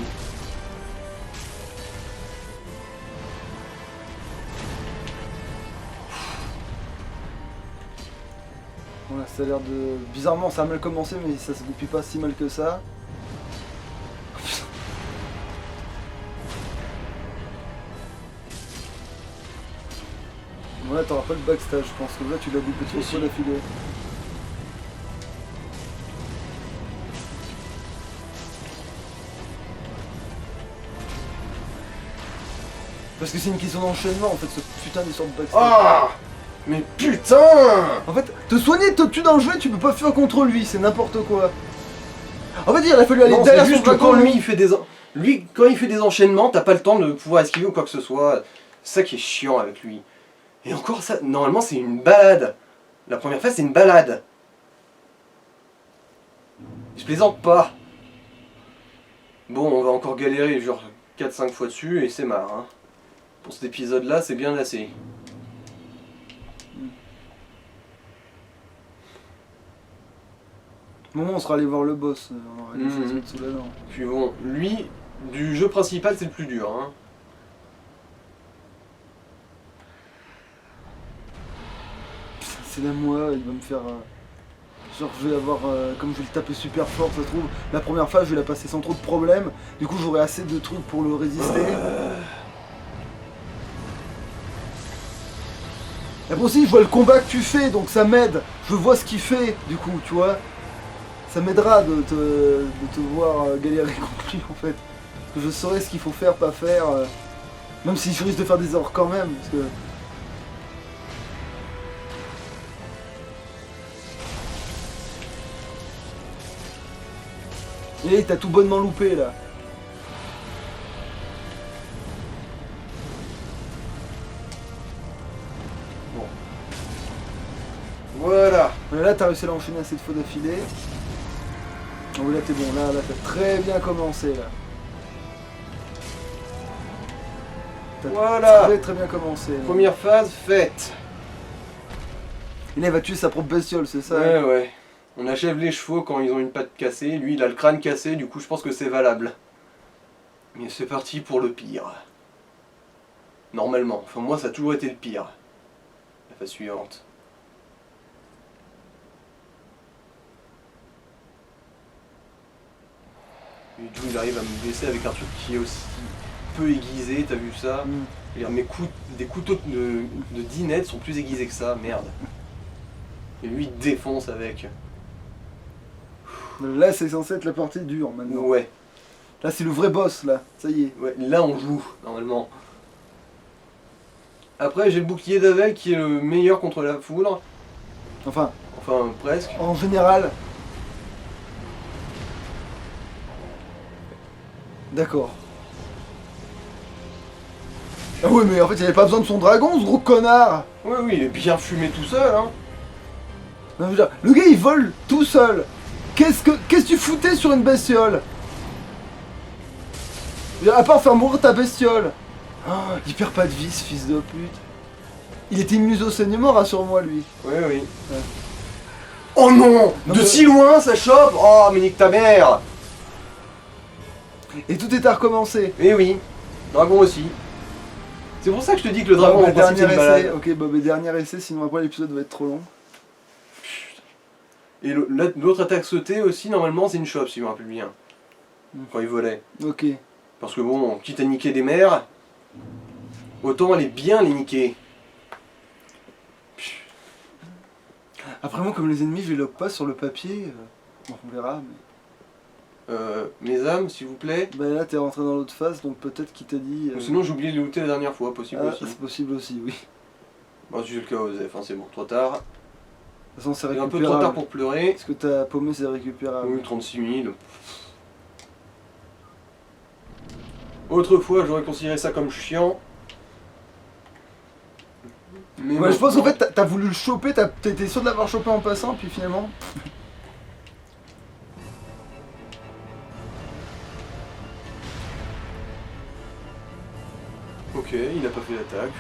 Voilà, ça a l'air de... Bizarrement, ça a mal commencé, mais ça se goupille pas si mal que ça. Voilà, t'auras pas le backstage, je pense que là, tu l'as goupé trop Si, fois si. d'affilée. Parce que c'est une question d'enchaînement, en fait, ce putain d'histoire de backstage. Ah. Mais putain. En fait, te soigner, te tuer dans le jeu, tu peux pas fuir contre lui, c'est n'importe quoi. En fait, il a fallu aller Non, derrière c'est son juste que dragon, quand lui, il fait des... Lui, quand il fait des enchaînements, t'as pas le temps de pouvoir esquiver ou quoi que ce soit. C'est ça qui est chiant avec lui. Et encore ça, normalement c'est une balade. La première phase c'est une balade. Je plaisante pas. Bon, on va encore galérer genre 4-5 fois dessus et c'est marre. Hein. Pour cet épisode là, c'est bien assez. Au moment où on sera allé voir le boss, on aura des choses à se mettre sous la dent. Puis bon, lui, du jeu principal c'est le plus dur. Hein. Putain, c'est là moi, il va me faire... genre je vais avoir... comme je vais le taper super fort, ça se trouve, la première phase je vais la passer sans trop de problèmes. Du coup j'aurai assez de trucs pour le résister. Et après aussi je vois le combat que tu fais, donc ça m'aide. Je vois ce qu'il fait, du coup, tu vois. Ça m'aidera de te voir galérer contre lui en fait. Parce que je saurai ce qu'il faut faire, pas faire. Même si je risque de faire des erreurs quand même. Parce que... Et t'as tout bonnement loupé là. Bon. Voilà. Là t'as réussi à l'enchaîner assez de fois d'affilée. Oh oui là t'es bon, là t'as très bien commencé là. T'as Voilà. très bien commencé. Là. Première phase faite. Et là il va tuer sa propre bestiole, c'est ça? Ouais, ouais. On achève les chevaux quand ils ont une patte cassée. Lui, il a le crâne cassé, du coup, je pense que c'est valable. Mais c'est parti pour le pire. Normalement. Enfin, moi, ça a toujours été le pire. La phase suivante. Et d'où il arrive à me blesser avec un truc qui est aussi peu aiguisé, t'as vu ça? Mm. Je veux dire, des couteaux de dinette sont plus aiguisés que ça, merde. Et lui, il défonce avec. Là c'est censé être la partie dure maintenant. Ouais. Là c'est le vrai boss là, ça y est. Ouais, là on joue, normalement. Après, j'ai le bouclier d'Avel qui est le meilleur contre la foudre. Enfin, Enfin, presque. En général. D'accord. Ah ouais, mais en fait, il avait pas besoin de son dragon, ce gros connard. Oui, oui, il est bien fumé tout seul, hein. Non, je veux dire, le gars, il vole tout seul. Qu'est-ce que tu foutais sur une bestiole? Je veux dire, à part faire mourir ta bestiole. Oh, il perd pas de vie, ce fils de pute. Il était immunisé au saignement, rassure-moi, lui. Oui, oui. Ouais. Oh non, Non, de mais- si loin, ça chope. Oh, mais nique ta mère. Et tout est à recommencer. Eh oui, dragon aussi. C'est pour ça que je te dis que le dragon, Bah, en principe, c'est dernier une essai. balade. Ok, bah, dernier essai, sinon après l'épisode va être trop long. Et l'autre attaque sautée aussi, normalement, c'est une chope, si je me rappelle bien. Quand il volait. Ok. Parce que bon, quitte à niquer des mers, autant aller bien les niquer. Après, moi, comme les ennemis, je les log pas sur le papier. Bon, on verra. Mais... Mes âmes, s'il vous plaît. Bah, là, t'es rentré dans l'autre phase, donc peut-être qu'il t'a dit. Ou sinon, j'ai oublié de les looter la dernière fois, possible Ah, aussi. c'est possible aussi, oui. Bon, c'est le cas, Osef, hein, c'est bon, trop tard. De toute façon, c'est C'est un récupérable. peu trop tard pour pleurer. Ce que t'as paumé, c'est récupérable. Oui, 36 000. Autrefois, j'aurais considéré ça comme chiant. Mais Ouais, je pense qu'en maintenant- fait, t'as voulu le choper, t'étais sûr de l'avoir chopé en passant, puis finalement. Ok, il a pas fait l'attaque.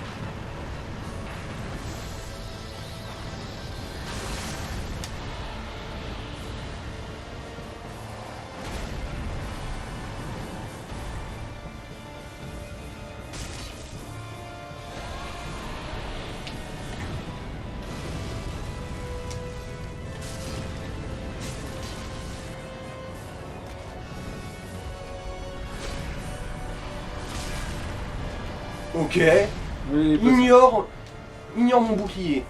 Ok. Oui, Ignore mon bouclier.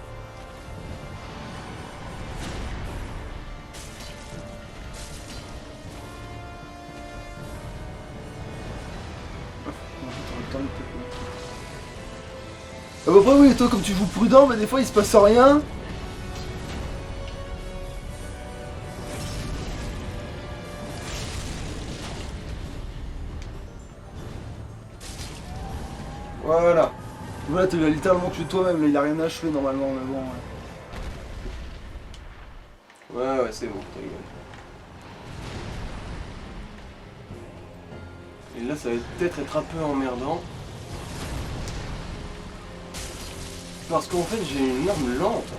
Ah bah après oui, toi comme tu joues prudent, mais des fois il se passe rien. Voilà. Voilà, tu l'as littéralement tué toi-même, là il a rien achevé normalement, mais bon. Ouais. Ouais, c'est bon, ta gueule. Et là, ça va peut-être être un peu emmerdant. Parce qu'en fait, j'ai une arme lente.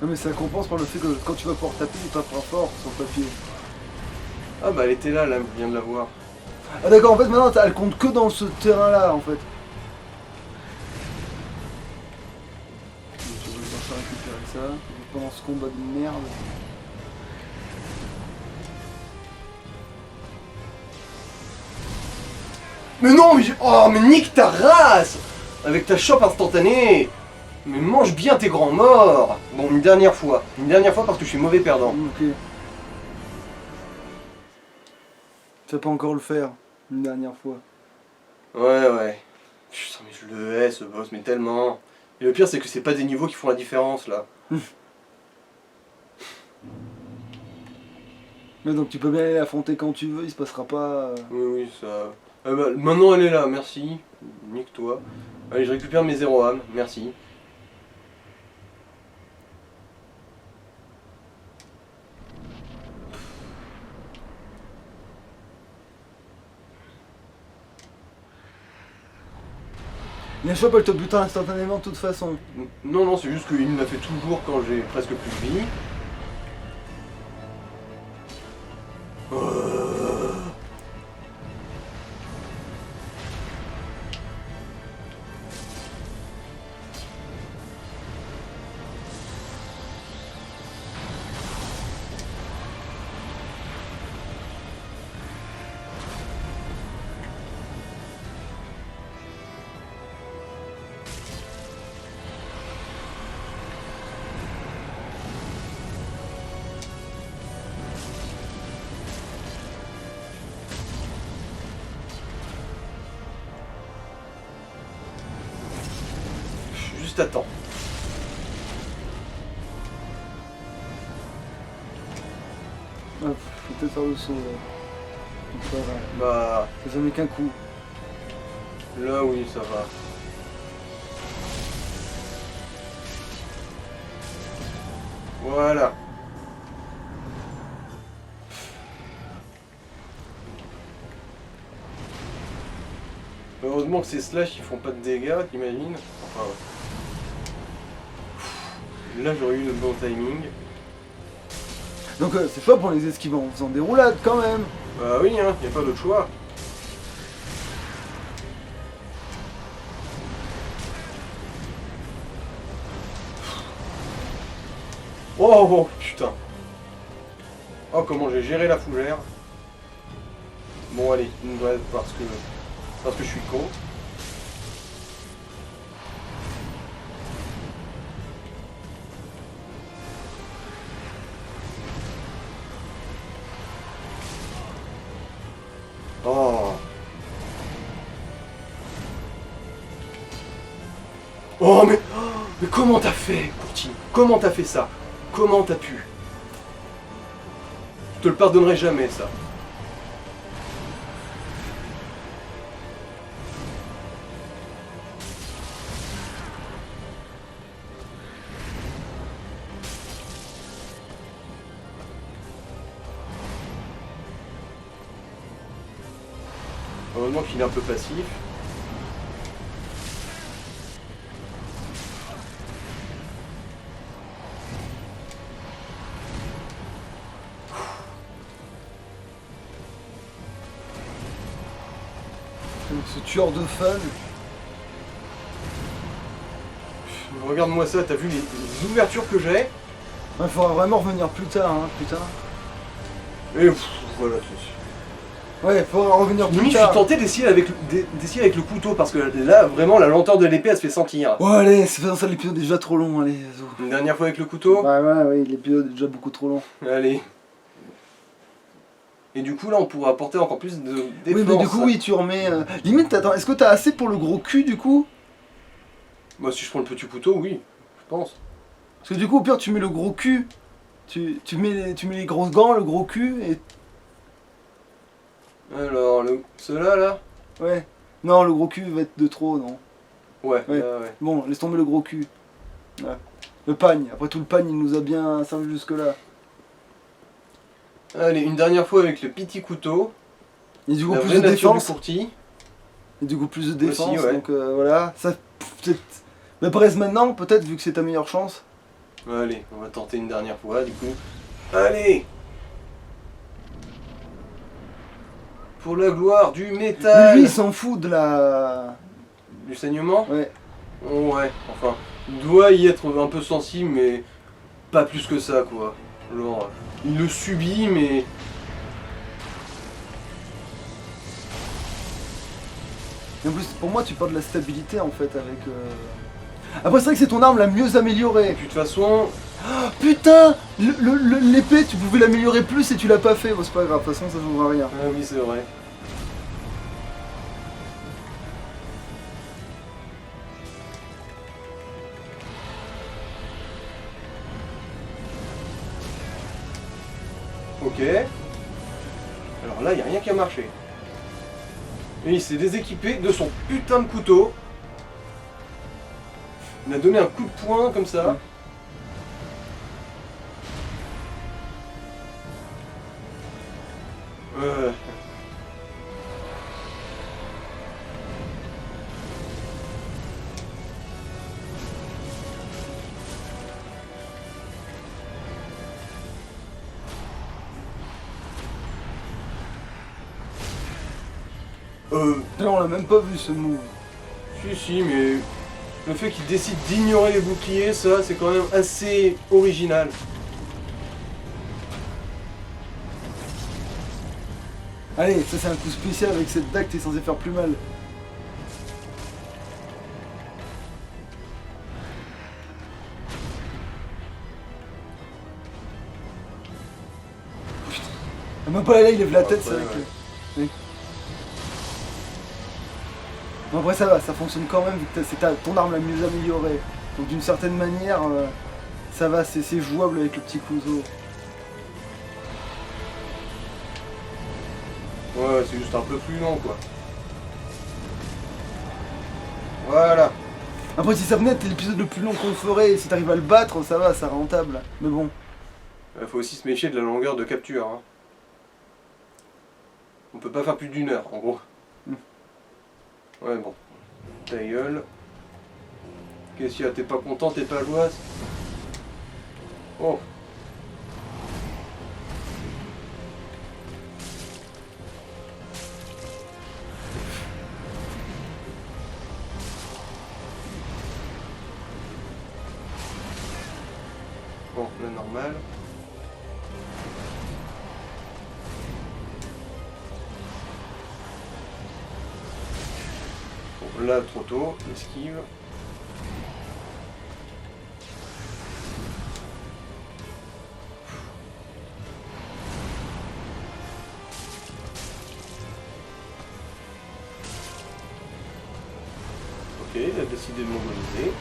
Non mais ça compense par le fait que quand tu vas pouvoir taper, tu taperas fort sur le papier. Ah bah, elle était là, je viens de la voir. Ah d'accord, en fait maintenant elle compte que dans ce terrain-là en fait. Je vais devoir récupérer ça pendant ce combat de merde. Mais non, mais oh, mais nique ta race. Avec ta chope instantanée. Mais mange bien tes grands morts. Bon, une dernière fois. Une dernière fois parce que je suis mauvais perdant. Ok. Tu vas pas encore le faire, une dernière fois. Ouais. Putain, mais je le hais ce boss, mais tellement. Et le pire, c'est que c'est pas des niveaux qui font la différence là. Mais donc tu peux bien aller l'affronter quand tu veux, il se passera pas... Oui, ça. Ah bah, maintenant elle est là, merci. Nique-toi. Allez, je récupère mes 0 âmes, merci. La chope elle te butera instantanément de toute façon. Non, c'est juste qu'il me l'a fait toujours quand j'ai presque plus de vie. juste à temps. Ah, faut peut-être faire le saut là. Donc, ça va. Bah, Ça met qu'un coup. là oui, ça va. Voilà. Heureusement que ces slash ils font pas de dégâts, t'imagines? Enfin. Là j'aurais eu le bon timing. Donc c'est pas pour les esquiver en faisant des roulades quand même. Bah oui, hein, y a pas d'autre choix. Oh, oh putain. Oh comment j'ai géré la fougère. Bon allez, ouais, parce que je suis con. Oh. Oh mais comment t'as fait, Courtine? Comment t'as fait ça? Comment t'as pu? Je te le pardonnerai jamais ça. Heureusement qu'il est un peu passif. Donc, ce tueur de fun. Regarde-moi ça, t'as vu les ouvertures que j'ai? Il faudra vraiment revenir plus tard, hein, putain. Et voilà. Ouais, faudra revenir plus Limite, je tard. suis tenté d'essayer avec le couteau parce que là, vraiment, la lenteur de l'épée, elle se fait sentir. Ouais, allez, c'est pas ça, l'épisode est déjà trop long, allez, zo. Une dernière fois avec le couteau? Ouais, l'épisode est déjà beaucoup trop long. Allez. Et du coup, là, on pourra apporter encore plus de défense. Oui, mais du coup, oui, tu remets. Limite, attends, est-ce que t'as assez pour le gros cul du coup? Moi, si je prends le petit couteau, oui, je pense. Parce que du coup, au pire, tu mets le gros cul. Tu mets les grosses gants, le gros cul, et. Alors, ceux-là, là? Ouais. Non, le gros cul va être de trop, non. Ouais, Ouais. là, ouais. Bon, laisse tomber le gros cul. Ouais. Le pagne, après tout, le pagne, il nous a bien servi jusque-là. Allez, une dernière fois avec le petit couteau. Et du coup, La plus vraie de nature du défense. courtis. Et du coup, plus de défense, Aussi, ouais. donc voilà. Ça, peut-être. Mais Brest maintenant, peut-être, vu que c'est ta meilleure chance. Allez, on va tenter une dernière fois, du coup. Allez! Pour la gloire du Mais métal! lui, il s'en fout de la. Du saignement? Ouais. Oh, ouais, enfin, il doit y être un peu sensible, mais pas plus que ça, quoi. Genre, il le subit, mais... Et en plus, pour moi, tu parles de la stabilité en fait avec. Après, c'est vrai que c'est ton arme la mieux améliorée. Et puis de toute façon, Ah, putain, l'épée, tu pouvais l'améliorer plus et tu l'as pas fait. Bon, c'est pas grave, de toute façon, ça changera rien. ah oui, c'est vrai. Ok. Alors là, il n'y a rien qui a marché. Et il s'est déséquipé de son putain de couteau. Il a donné un coup de poing comme ça. Euh. Là, on l'a même pas vu ce move. Si, mais le fait qu'il décide d'ignorer les boucliers, ça, c'est quand même assez original. Allez, ça c'est un coup spécial avec cette dague, t'es censé faire plus mal. Putain. Ah, même pas là, il lève la tête, c'est vrai que. Oui. Bon, après ça va, ça fonctionne quand même vu que c'est ton arme la mieux améliorée. Donc d'une certaine manière, ça va, c'est jouable avec le petit couteau. Ouais, c'est juste un peu plus lent, quoi. Voilà. Après, si ça venait être l'épisode le plus long qu'on ferait, et si t'arrives à le battre, ça va, c'est rentable. Mais bon. Il faut aussi se méfier de la longueur de capture. Hein. On peut pas faire plus d'1 heure, en gros. Ouais, bon. Ta gueule. Qu'est-ce qu'il y a? T'es pas content? T'es pas joyeuse? Oh. Bon, la normale. Bon, là, trop tôt, esquive. Ok, il a décidé de m'organiser.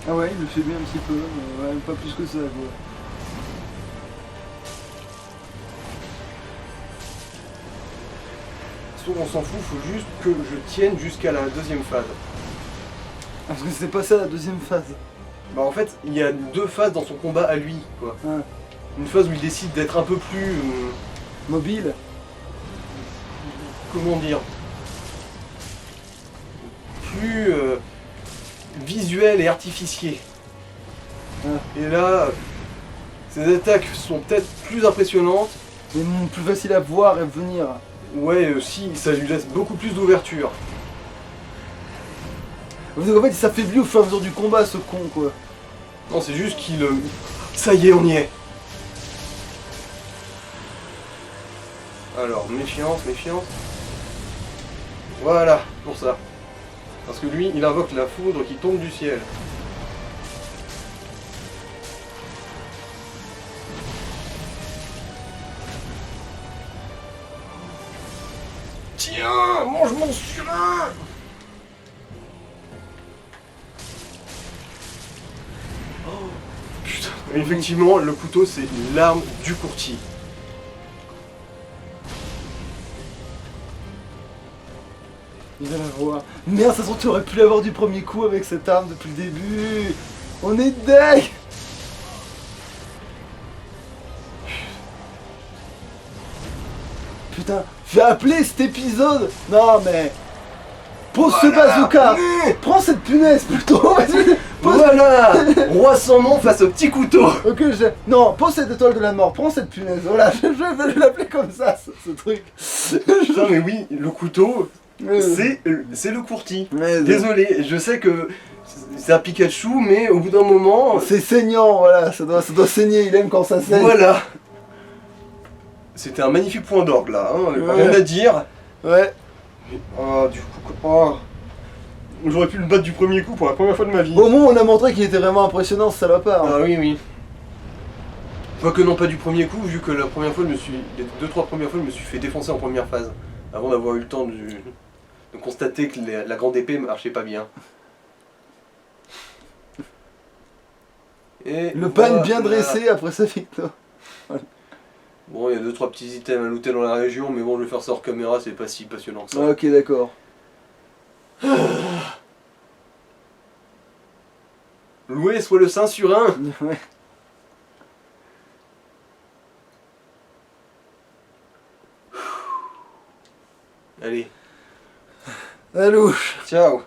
Ah ouais, il le fait bien un petit peu, mais ouais, pas plus que ça, quoi. On s'en fout, faut juste que je tienne jusqu'à la deuxième phase. Ah, parce que c'est pas ça la deuxième phase. Bah en fait, il y a 2 phases dans son combat à lui, quoi. Ah, Une phase où il décide d'être un peu plus... mobile. comment dire, plus visuel et artificié. Ah. Et là, ses attaques sont peut-être plus impressionnantes. Mais plus facile à voir et venir. Ouais, aussi, ça lui laisse beaucoup plus d'ouverture. En fait, il s'affaiblit au fur et à mesure du combat, ce con, quoi. Non, c'est juste qu'il... Ça y est, on y est. Alors, méfiance, méfiance. Voilà, pour ça. Parce que lui, il invoque la foudre qui tombe du ciel. Tiens, mange mon surin! Oh, putain. Effectivement, le couteau, c'est l'arme du courtier. Il va la voir. Merde, ça se trouve, tu aurais pu l'avoir du premier coup avec cette arme depuis le début. On est deg. Putain, je vais appeler cet épisode. Non mais... Pose ce bazooka. Prends cette punaise plutôt. Vas-y, pose... Voilà. Roi sans nom face au petit couteau. Ok, non, pose cette étoile de la mort. Prends cette punaise. Voilà, je vais l'appeler comme ça, ce truc. Putain, mais oui, le couteau, c'est le courtier. Désolé, je sais que c'est un Pikachu, mais au bout d'un moment... C'est saignant, voilà, ça doit saigner, il aime quand ça saigne. Voilà. C'était un magnifique point d'orgue là, hein, Ouais. rien à dire. Ouais. Oh, du coup, oh. J'aurais pu le battre du premier coup pour la première fois de ma vie. Au moins, on a montré qu'il était vraiment impressionnant, ce salopard. Ah oui, oui. Quoique non, pas du premier coup, vu que la première fois, les 2-3 premières fois, je me suis fait défoncer en première phase. Avant d'avoir eu le temps de constater que la grande épée marchait pas bien. Et Le pan voilà. bien dressé après sa victoire. Bon, il y a 2-3 petits items à looter dans la région, mais bon, je vais faire ça hors caméra, c'est pas si passionnant que ça. Ah, ok, d'accord. Loué soit le Saint sur un. Ouais. Allez, Alouche. ciao.